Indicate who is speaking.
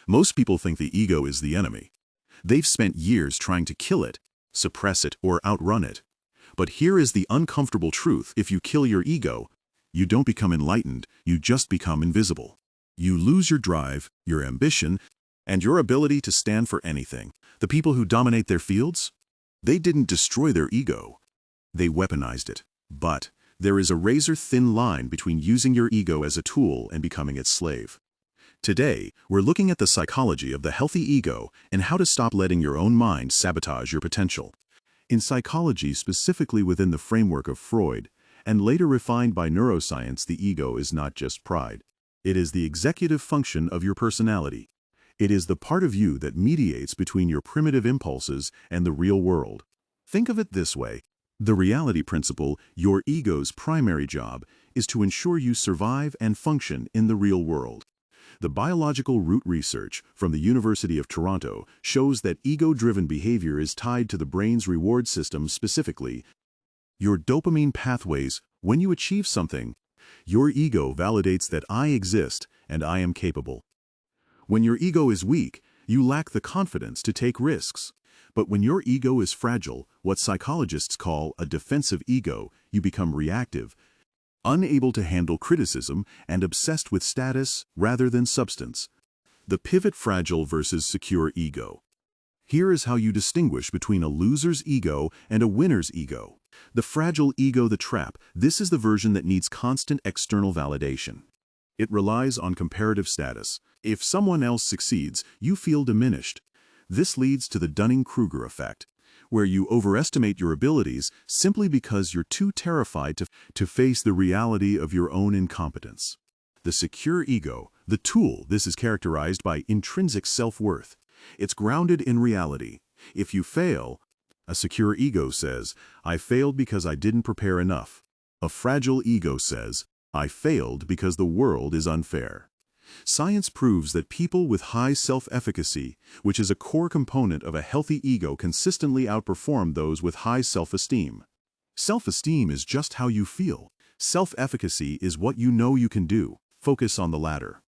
Speaker 1: Most people think the ego is the enemy. They've spent years trying to kill it, suppress it, or outrun it. But here is the uncomfortable truth: if you kill your ego, you don't become enlightened, you just become invisible. You lose your drive, your ambition, and your ability to stand for anything. The people who dominate their fields? They didn't destroy their ego. They weaponized it. But there is a razor-thin line between using your ego as a tool and becoming its slave. Today, we're looking at the psychology of the healthy ego and how to stop letting your own mind sabotage your potential. In psychology, specifically within the framework of Freud, and later refined by neuroscience, the ego is not just pride. It is the executive function of your personality. It is the part of you that mediates between your primitive impulses and the real world. Think of it this way. The reality principle, your ego's primary job, is to ensure you survive and function in the real world. The biological root research from the University of Toronto shows that ego-driven behavior is tied to the brain's reward system, specifically your dopamine pathways. When you achieve something, your ego validates that I exist and I am capable. When your ego is weak, you lack the confidence to take risks. But when your ego is fragile, what psychologists call a defensive ego, you become reactive, unable to handle criticism, and obsessed with status rather than substance. The pivot: fragile versus secure ego. Here is how you distinguish between a loser's ego and a winner's ego. The fragile ego, the trap. This is the version that needs constant external validation. It relies on comparative status. If someone else succeeds, you feel diminished. This leads to the Dunning-Kruger effect, where you overestimate your abilities simply because you're too terrified to face the reality of your own incompetence. The secure ego, the tool. This is characterized by intrinsic self-worth. It's grounded in reality. If you fail, a secure ego says, I failed because I didn't prepare enough. A fragile ego says, I failed because the world is unfair. Science proves that people with high self-efficacy, which is a core component of a healthy ego, consistently outperform those with high self-esteem. Self-esteem is just how you feel. Self-efficacy is what you know you can do. Focus on the latter.